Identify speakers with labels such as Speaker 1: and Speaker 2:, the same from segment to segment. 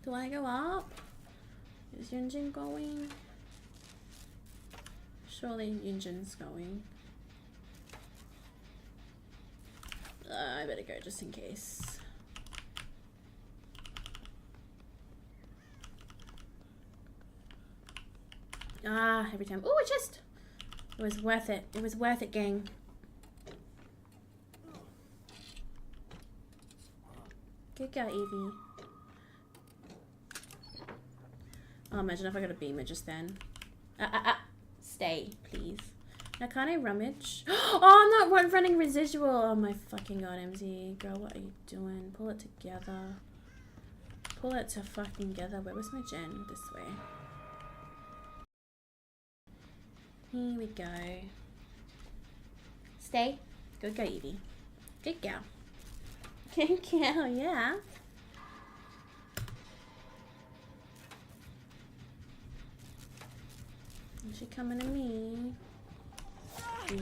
Speaker 1: Do I go up? Is Yunjin going? Surely Yunjin's going. I better go just in case. Ah, every time. Oh, a chest! It was worth it. It was worth it, gang. Good girl, Evie. Oh, imagine if I got a beamer just then. Stay, please. Now, can't I rummage? Oh, I'm not running residual. Oh my fucking god, MZ. Girl, what are you doing? Pull it together. Pull it to fucking together. Where was my gen? This way. Here we go. Stay. Good go, Evie. Good girl. Good girl, yeah. Is she coming to me?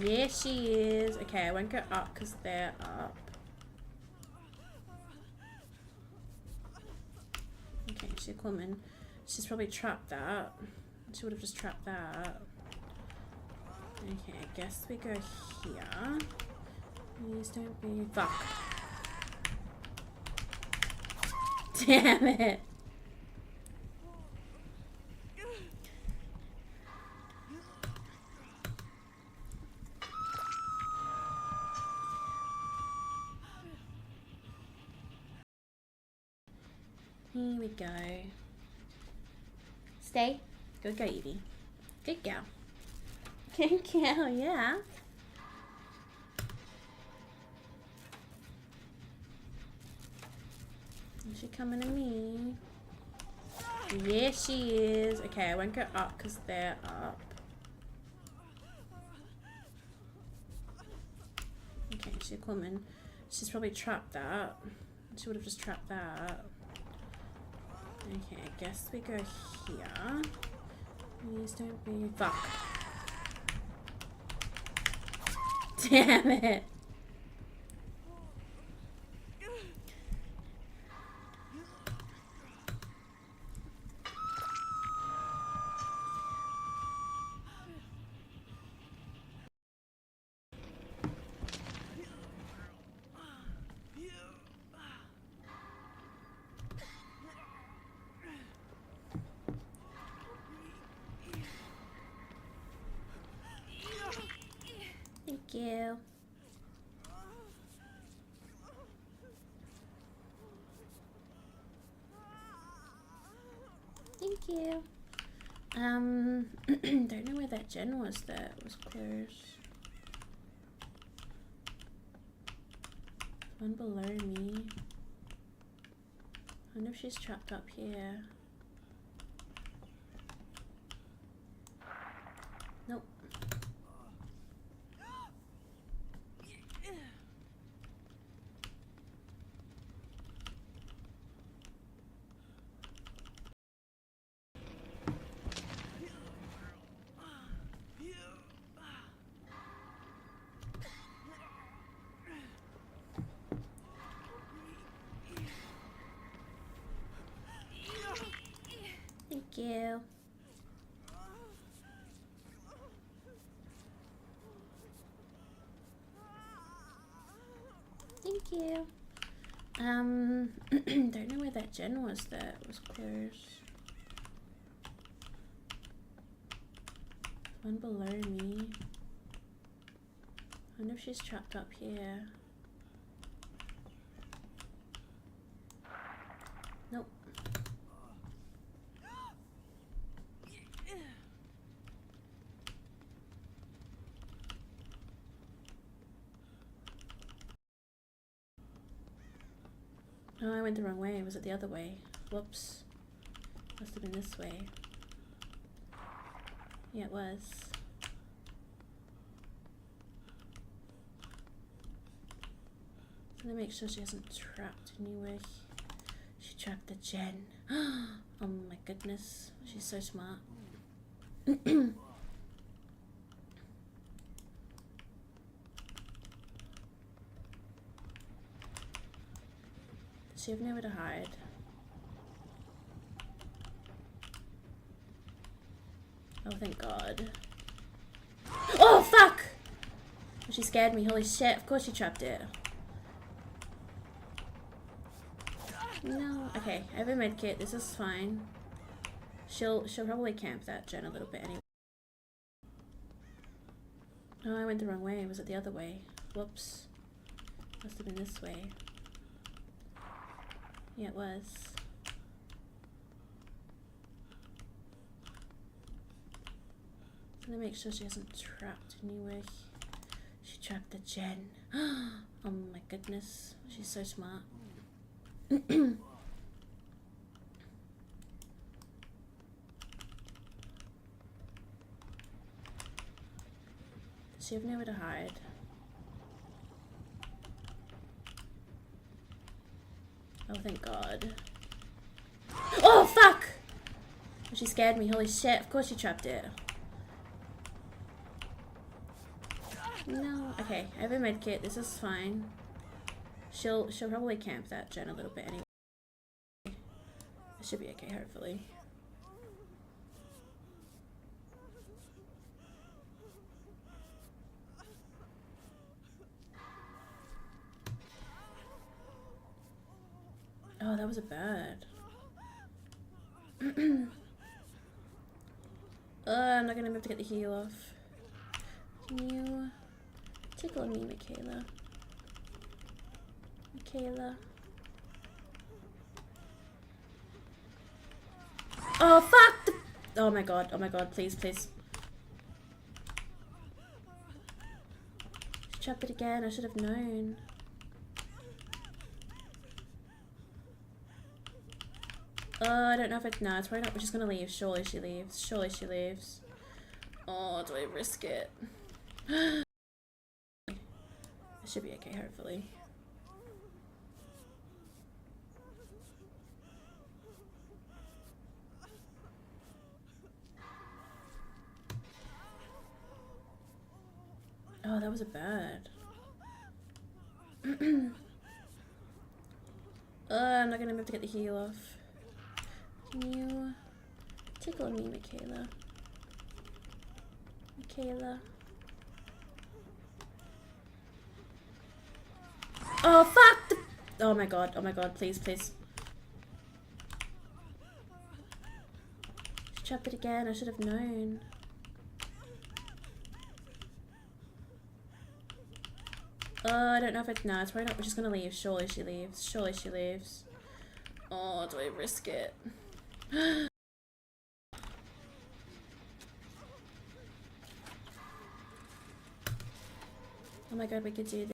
Speaker 1: Yeah, she is. Okay, I won't go up because they're up. Okay, she's coming. She's probably trapped that. She would have just trapped that. Okay, I guess we go here. Please don't be... Fuck. Damn it. Here we go. Stay. Good go, Evie. Good girl. Good girl, yeah. Is she coming to me? Yeah, she is. Okay, I won't go up because they're up. Okay, she's coming. She's probably trapped that. She would have just trapped that. Okay, I guess we go here. Please don't be... Fuck. Damn it. Thank you. Thank you. Don't know where that gen was that was close. One below me. I wonder if she's trapped up here. Nope. Thank you. Thank you. Don't know where that gen was that was close. One below me. I wonder if she's trapped up here. Nope. Oh, I went the wrong way. Was it the other way? Whoops. Must have been this way. Yeah, it was. I'm gonna make sure she hasn't trapped anywhere. She trapped the gen. Oh my goodness. She's so smart. Does she have nowhere to hide? Oh, thank God. Oh, fuck! She scared me. Holy shit. Of course she trapped it. No. Okay, I have a med kit. This is fine. She'll probably camp that gen a little bit anyway. Oh, I went the wrong way. Was it the other way? Whoops. Must have been this way. Yeah, it was. I'm gonna make sure she hasn't trapped anywhere. She trapped the gen. Oh my goodness. She's so smart. Does she have nowhere to hide? Oh, thank God. Oh, fuck! She scared me. Holy shit. Of course she trapped it. No. Okay, I have a med kit. This is fine. She'll probably camp that gen a little bit anyway. It should be okay, hopefully. Oh, that was a bird. I'm not gonna be able to get the heal off. Can you tickle me, Michaela? Michaela. Oh, fuck! Oh my God, please, please. She trapped it again, I should have known. I don't know if it's... No, it's probably not. We're just gonna leave. Surely she leaves. Surely she leaves. Oh, do I risk it? It should be okay, hopefully. Oh, that was a bird. I'm not gonna be able to get the heal off. Can you tickle me, Michaela? Michaela. Oh, fuck! Oh my God, please, please. She trapped it again, I should have known. I don't know if it's... No, it's probably not. We're just gonna leave. Surely she leaves. Surely she leaves. Oh, do I risk it? Oh my God, we could do this.